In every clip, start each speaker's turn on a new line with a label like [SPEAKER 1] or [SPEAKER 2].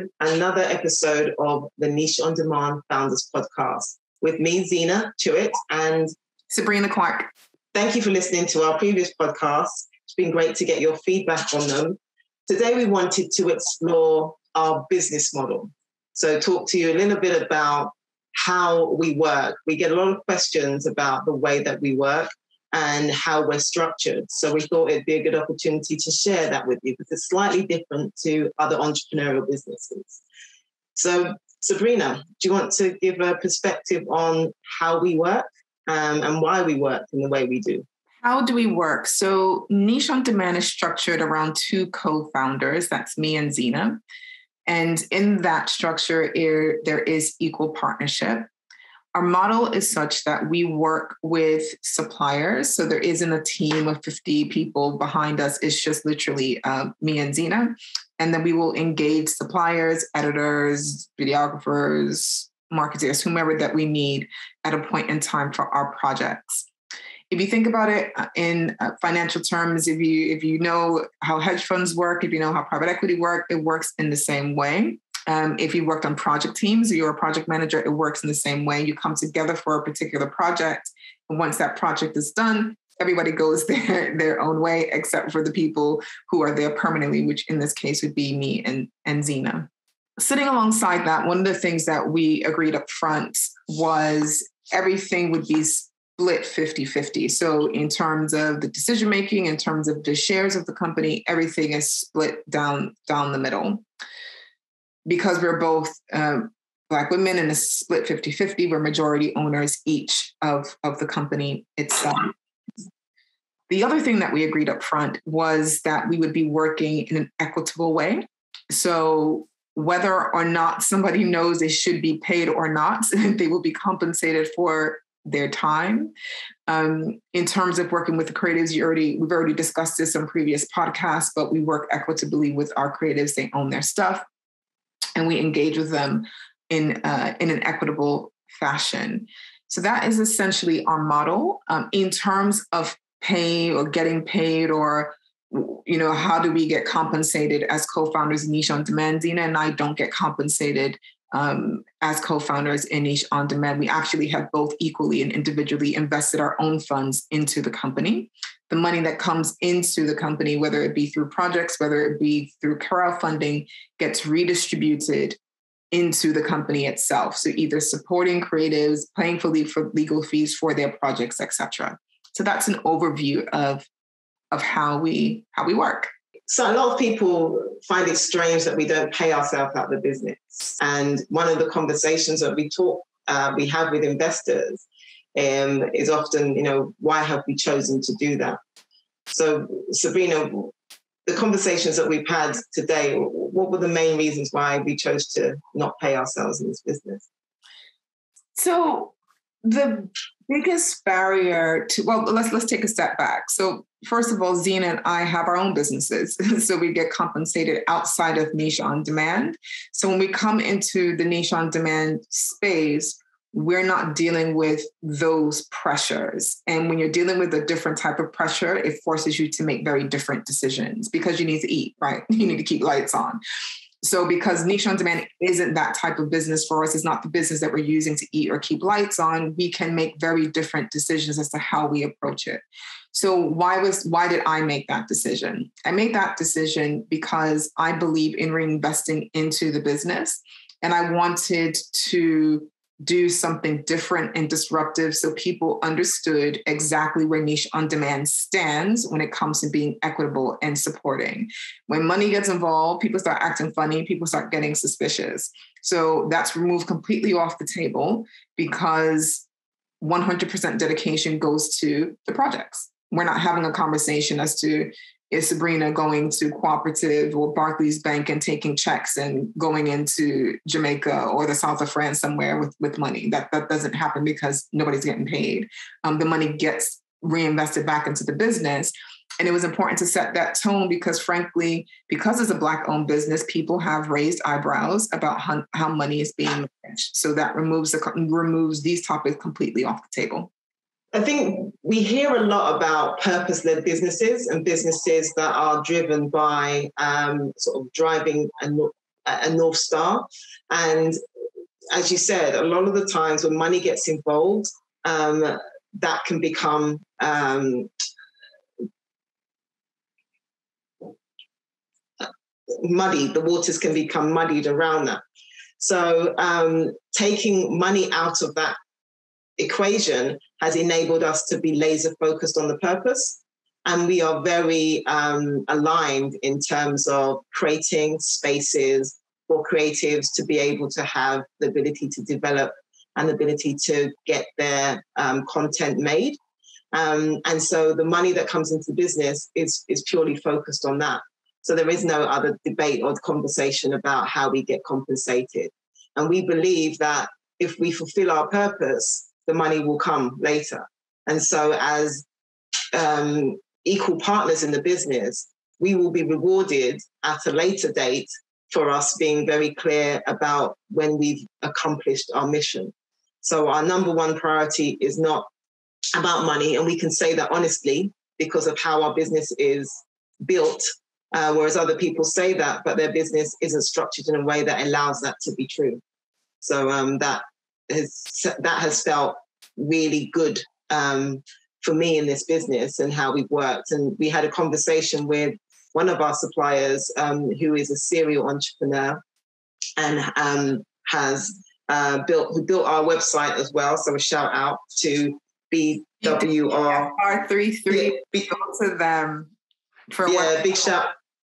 [SPEAKER 1] to another episode of the Niche on Demand Founders Podcast with me, Zena Chewett, and
[SPEAKER 2] Sabrina Clark.
[SPEAKER 1] Thank you for listening to our previous podcasts. It's been great to get your feedback on them. Today, we wanted to explore our business model. So talk to you a little bit about how we work. We get a lot of questions about the way that we work and how we're structured. So we thought it'd be a good opportunity to share that with you because it's slightly different to other entrepreneurial businesses. So Sabrina, do you want to give a perspective on how we work and why we work in the way we do?
[SPEAKER 2] How do we work? So Niche on Demand is structured around two co-founders. That's me and Zena. And in that structure, there is equal partnership. Our model is such that we work with suppliers. So there isn't a team of 50 people behind us. It's just literally me and Zena. And then we will engage suppliers, editors, videographers, marketers, whomever that we need at a point in time for our projects. If you think about it in financial terms, if you know how hedge funds work, if you know how private equity work, it works in the same way. If you worked on project teams, you're a project manager, it works in the same way. You come together for a particular project. And once that project is done, everybody goes their own way, except for the people who are there permanently, which in this case would be me and Zena. Sitting alongside that, one of the things that we agreed up front was everything would be split 50-50. So in terms of the decision-making, in terms of the shares of the company, everything is split down the middle. Because we're both Black women and it's split 50-50, we're majority owners each of the company itself. The other thing that we agreed up front was that we would be working in an equitable way. So whether or not somebody knows they should be paid or not, they will be compensated for their time. In terms of working with the creatives, we've already discussed this on previous podcasts, but we work equitably with our creatives. They own their stuff. And we engage with them in an equitable fashion. So that is essentially our model. In terms of pay or getting paid or, how do we get compensated as co-founders in Niche on Demand? Zena and I don't get compensated as co-founders in Niche on Demand. We actually have both equally and individually invested our own funds into the company. The money that comes into the company, whether it be through projects, whether it be through crowdfunding, gets redistributed into the company itself. So either supporting creatives, paying for legal fees for their projects, etc. So that's an overview of how we work.
[SPEAKER 1] So a lot of people find it strange that we don't pay ourselves out of the business. And one of the conversations that we have with investors is often, why have we chosen to do that? So Sabrina, the conversations that we've had today, what were the main reasons why we chose to not pay ourselves in this business?
[SPEAKER 2] So the biggest barrier let's take a step back. So first of all, Zena and I have our own businesses. So we get compensated outside of Niche on Demand. So when we come into the Niche on Demand space, we're not dealing with those pressures. And when you're dealing with a different type of pressure, it forces you to make very different decisions because you need to eat, right? You need to keep lights on. So because Niche on Demand isn't that type of business for us, it's not the business that we're using to eat or keep lights on, we can make very different decisions as to how we approach it. So why did I make that decision? I made that decision because I believe in reinvesting into the business. And I wanted to do something different and disruptive so people understood exactly where Niche on Demand stands when it comes to being equitable and supporting. When money gets involved, people start acting funny, people start getting suspicious. So that's removed completely off the table because 100% dedication goes to the projects. We're not having a conversation as to, is Sabrina going to Cooperative or Barclays Bank and taking checks and going into Jamaica or the south of France somewhere with money? That doesn't happen because nobody's getting paid. The money gets reinvested back into the business. And it was important to set that tone because frankly, because it's a Black-owned business, people have raised eyebrows about how money is being managed. So that removes these topics completely off the table.
[SPEAKER 1] I think we hear a lot about purpose-led businesses and businesses that are driven by sort of driving a North Star. And as you said, a lot of the times when money gets involved, that can become muddy. The waters can become muddied around that. So taking money out of that equation has enabled us to be laser focused on the purpose. And we are very aligned in terms of creating spaces for creatives to be able to have the ability to develop and the ability to get their content made. And so the money that comes into business is purely focused on that. So there is no other debate or conversation about how we get compensated. And we believe that if we fulfill our purpose, the money will come later. And so as equal partners in the business, we will be rewarded at a later date for us being very clear about when we've accomplished our mission. So our number one priority is not about money, and we can say that honestly because of how our business is built, whereas other people say that, but their business isn't structured in a way that allows that to be true. So that has felt really good for me in this business and how we've worked. And we had a conversation with one of our suppliers who is a serial entrepreneur and who built our website as well. So a shout out to BWR.
[SPEAKER 2] R33, go to them.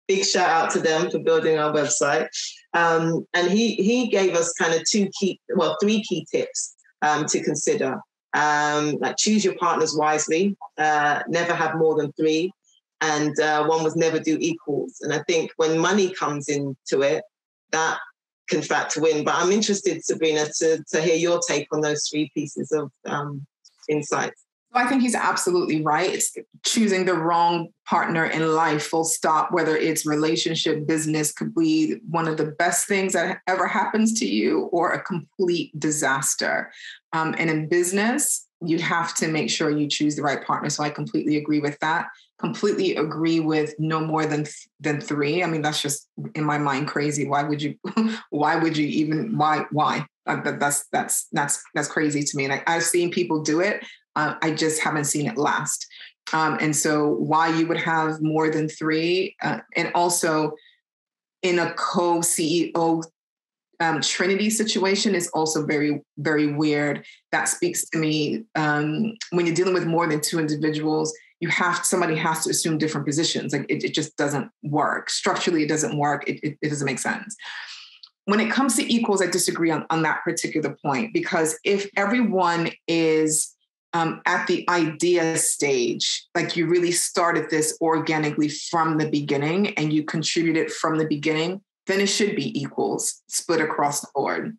[SPEAKER 1] Big shout out to them for building our website. And he gave us kind of three key tips to consider. Like choose your partners wisely, never have more than three, and one was never do equals. And I think when money comes into it, that can factor in. But I'm interested, Sabrina, to hear your take on those three pieces of insights.
[SPEAKER 2] I think he's absolutely right. It's choosing the wrong partner in life, full stop, whether it's relationship, business, could be one of the best things that ever happens to you or a complete disaster. And in business, you have to make sure you choose the right partner. So I completely agree with that. Completely agree with no more than three. I mean, that's just in my mind crazy. Why would you even, why? That's crazy to me. And I've seen people do it. I just haven't seen it last. And so why you would have more than three, and also in a co-CEO Trinity situation is also very, very weird. That speaks to me. When you're dealing with more than two individuals, somebody has to assume different positions. Like it just doesn't work. Structurally, it doesn't work. It doesn't make sense. When it comes to equals, I disagree on that particular point, because if everyone is at the idea stage, like you really started this organically from the beginning and you contributed from the beginning, then it should be equals split across the board.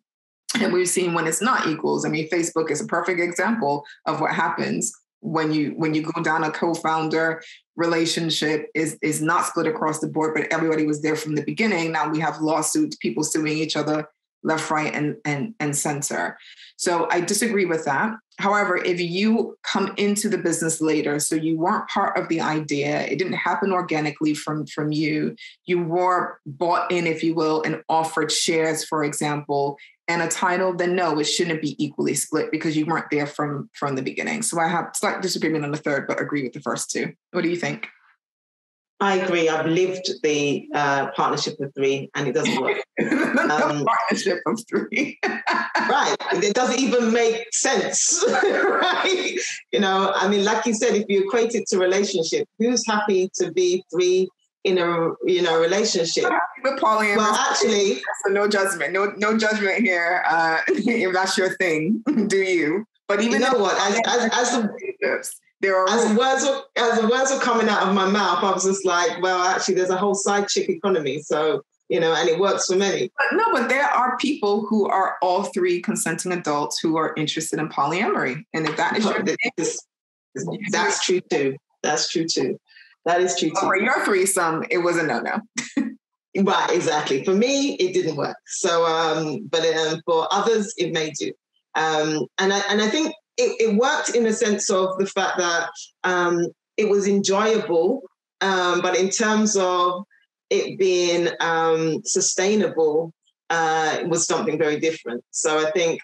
[SPEAKER 2] And we've seen when it's not equals. I mean, Facebook is a perfect example of what happens when you go down a co-founder relationship is not split across the board, but everybody was there from the beginning. Now we have lawsuits, people suing each other left, right, and center. So I disagree with that. However, if you come into the business later, so you weren't part of the idea, it didn't happen organically from you, you were bought in, if you will, and offered shares, for example, and a title, then no, it shouldn't be equally split because you weren't there from the beginning. So I have slight disagreement on the third, but agree with the first two. What do you think?
[SPEAKER 1] I agree. I've lived the partnership of three, and it doesn't work.
[SPEAKER 2] Partnership of three.
[SPEAKER 1] Right. It doesn't even make sense. Right. I mean, like you said, if you equate it to relationship, who's happy to be three in a relationship?
[SPEAKER 2] With polyamory. Well, actually, so no judgment. No judgment here. If that's your thing, do you? But even
[SPEAKER 1] as the words were coming out of my mouth, I was just like, well, actually, there's a whole side chick economy. So, and it works for many.
[SPEAKER 2] But there are people who are all three consenting adults who are interested in polyamory. And if that is your thing,
[SPEAKER 1] that's true too. That's true too. That is true too.
[SPEAKER 2] For your threesome, it was a no-no.
[SPEAKER 1] Right, exactly. For me, it didn't work. So, but for others, it may do. And I think it worked in the sense of the fact that it was enjoyable, but in terms of it being sustainable was something very different. So I think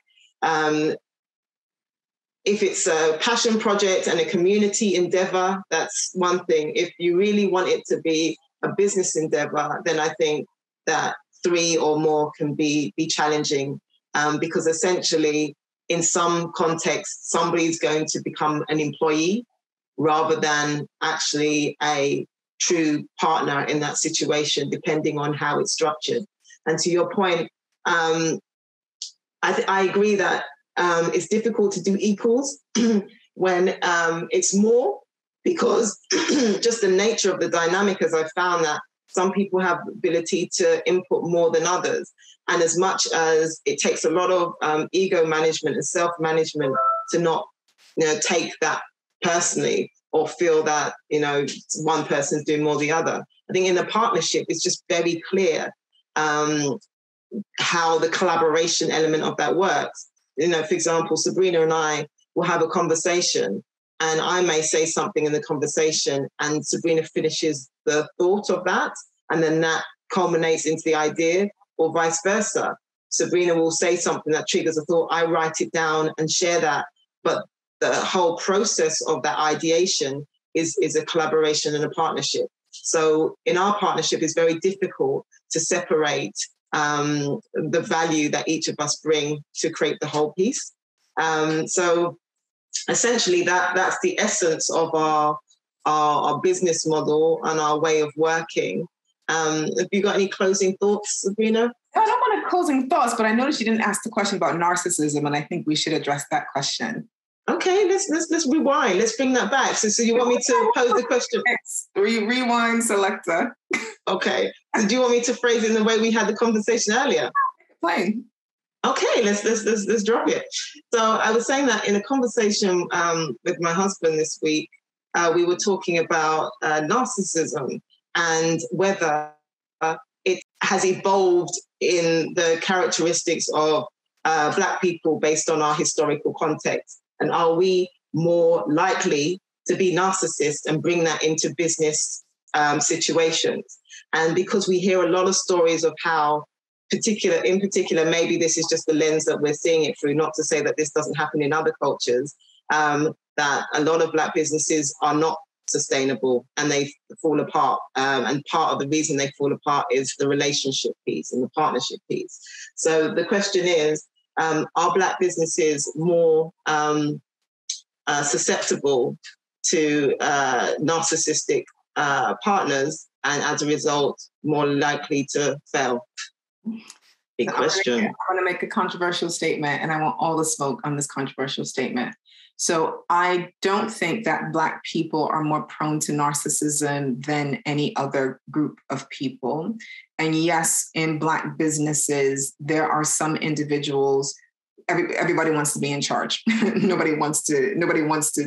[SPEAKER 1] if it's a passion project and a community endeavor, that's one thing. If you really want it to be a business endeavor, then I think that 3 or more can be challenging, because essentially in some contexts, somebody's going to become an employee rather than actually a true partner in that situation, depending on how it's structured. And to your point, I agree that it's difficult to do equals when it's more, because just the nature of the dynamic, as I found that some people have the ability to input more than others. And as much as it takes a lot of ego management and self-management to not, take that personally or feel that, one person's doing more than the other. I think in a partnership, it's just very clear how the collaboration element of that works. For example, Sabrina and I will have a conversation and I may say something in the conversation and Sabrina finishes the thought of that, and then that culminates into the idea, or vice versa. Sabrina will say something that triggers a thought, I write it down and share that. But the whole process of that ideation is a collaboration and a partnership. So in our partnership, it's very difficult to separate the value that each of us bring to create the whole piece. So essentially that's the essence of our business model and our way of working. Have you got any closing thoughts, Sabrina?
[SPEAKER 2] I don't want closing thoughts, but I noticed you didn't ask the question about narcissism, and I think we should address that question.
[SPEAKER 1] Okay, let's rewind. Let's bring that back. So you want me to pose the question?
[SPEAKER 2] Rewind selector.
[SPEAKER 1] Okay. So do you want me to phrase it in the way we had the conversation earlier?
[SPEAKER 2] Plain.
[SPEAKER 1] Okay, let's drop it. So I was saying that in a conversation with my husband this week, we were talking about narcissism and whether it has evolved in the characteristics of Black people based on our historical context. And are we more likely to be narcissists and bring that into business situations? And because we hear a lot of stories of how in particular, maybe this is just the lens that we're seeing it through, not to say that this doesn't happen in other cultures, that a lot of Black businesses are not sustainable and they fall apart. And part of the reason they fall apart is the relationship piece and the partnership piece. So the question is, are Black businesses more susceptible to narcissistic partners, and as a result, more likely to fail? Big question.
[SPEAKER 2] I want to make a controversial statement, and I want all the smoke on this controversial statement. So I don't think that Black people are more prone to narcissism than any other group of people. And yes, in Black businesses, there are some individuals. Everybody wants to be in charge. Nobody wants to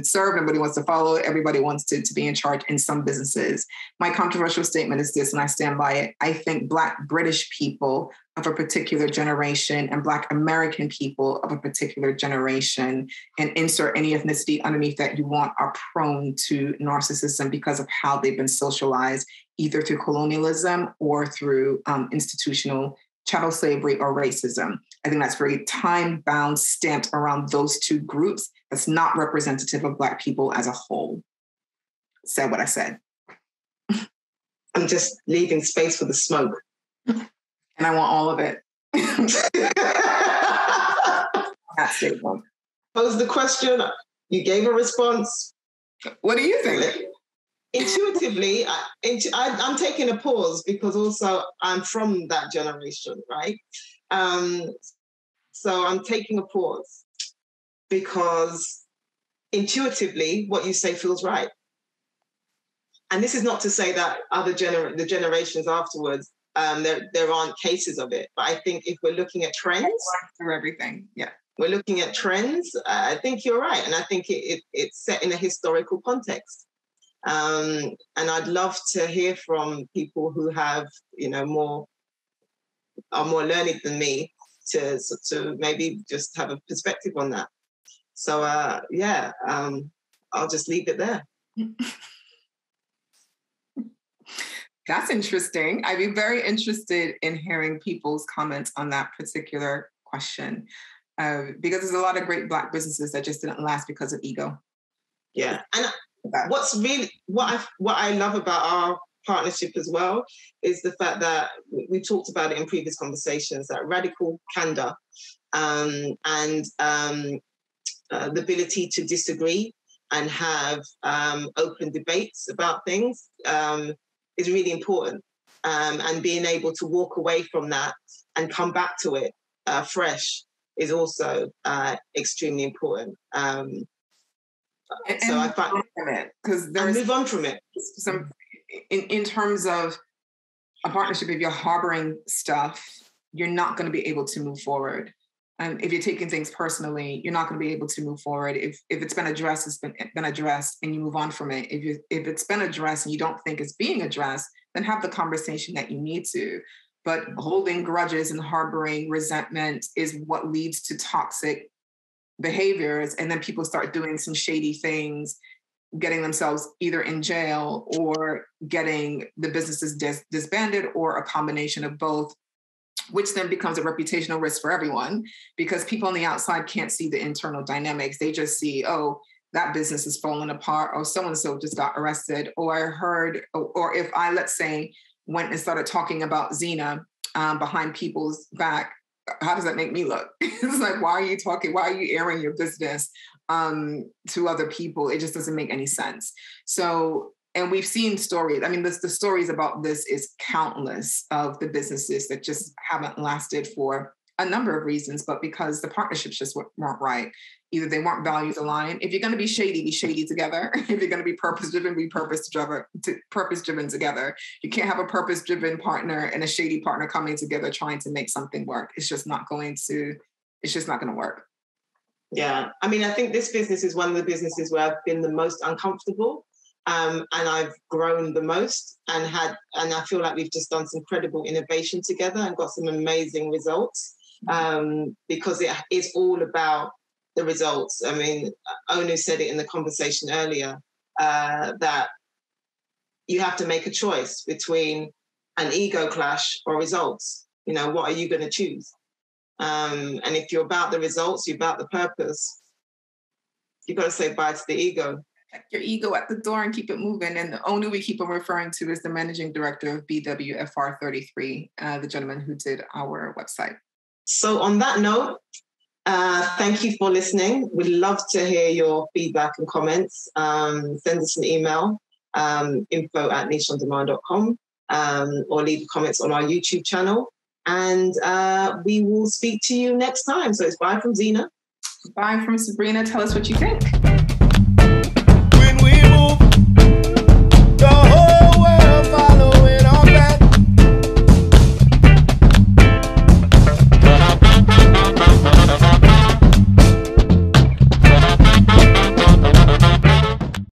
[SPEAKER 2] serve. Nobody wants to follow. Everybody wants to be in charge in some businesses. My controversial statement is this, and I stand by it. I think Black British people of a particular generation and Black American people of a particular generation, and insert any ethnicity underneath that you want, are prone to narcissism because of how they've been socialized, either through colonialism or through institutional chattel slavery or racism. I think that's very time-bound, stamped around those two groups. That's not representative of Black people as a whole. Said what I said.
[SPEAKER 1] I'm just leaving space for the smoke.
[SPEAKER 2] And I want all of it. That statement.
[SPEAKER 1] Pose the question. You gave a response.
[SPEAKER 2] What do you think?
[SPEAKER 1] Intuitively, I'm taking a pause because also I'm from that generation, right? So I'm taking a pause because intuitively what you say feels right. And this is not to say that the generations afterwards, there aren't cases of it. But I think if we're looking at trends,
[SPEAKER 2] through everything, yeah,
[SPEAKER 1] we're looking at trends. I think you're right, and I think it's set in a historical context. And I'd love to hear from people who have, are more learned than me to maybe just have a perspective on that. So I'll just leave it there.
[SPEAKER 2] That's interesting. I'd be very interested in hearing people's comments on that particular question, because there's a lot of great Black businesses that just didn't last because of ego.
[SPEAKER 1] Yeah, and what's really what I love about our partnership as well is the fact that we talked about it in previous conversations, that radical candor and the ability to disagree and have open debates about things is really important. And being able to walk away from that and come back to it fresh is also extremely important. So I find
[SPEAKER 2] because there's
[SPEAKER 1] move on from it.
[SPEAKER 2] Some in terms of a partnership, if you're harboring stuff, you're not going to be able to move forward. And if you're taking things personally, you're not going to be able to move forward. If it's been addressed, it's been addressed, and you move on from it. If it's been addressed and you don't think it's being addressed, then have the conversation that you need to. But holding grudges and harboring resentment is what leads to toxic behaviors. And then people start doing some shady things, getting themselves either in jail or getting the businesses disbanded, or a combination of both, which then becomes a reputational risk for everyone, because people on the outside can't see the internal dynamics. They just see, oh, that business is falling apart, or so-and-so just got arrested, or I heard, or if I, let's say, went and started talking about Zena behind people's back, how does that make me look? It's like, why are you talking? Why are you airing your business to other people? It just doesn't make any sense. So, and we've seen stories. I mean, the stories about this is countless, of the businesses that just haven't lasted for a number of reasons, but because the partnerships just weren't right. Either they weren't values aligned. If you're going to be shady together. If you're going to be purpose-driven, be purpose-driven together. You can't have a purpose-driven partner and a shady partner coming together trying to make something work. It's just not going to work. Yeah.
[SPEAKER 1] I mean, I think this business is one of the businesses where I've been the most uncomfortable. And I've grown the most and I feel like we've just done some incredible innovation together and got some amazing results, because it is all about the results. I mean, Onu said it in the conversation earlier, that you have to make a choice between an ego clash or results. You know, what are you going to choose? And if you're about the results, you're about the purpose, you've got to say bye to the ego.
[SPEAKER 2] Your ego at the door and keep it moving. And the Onu we keep on referring to is the managing director of BWFR33, the gentleman who did our website.
[SPEAKER 1] So on that note, thank you for listening. We'd love to hear your feedback and comments. Send us an email, info@nicheondemand.com, or leave comments on our YouTube channel. And we will speak to you next time. So it's bye from Zena.
[SPEAKER 2] Bye from Sabrina. Tell us what you think.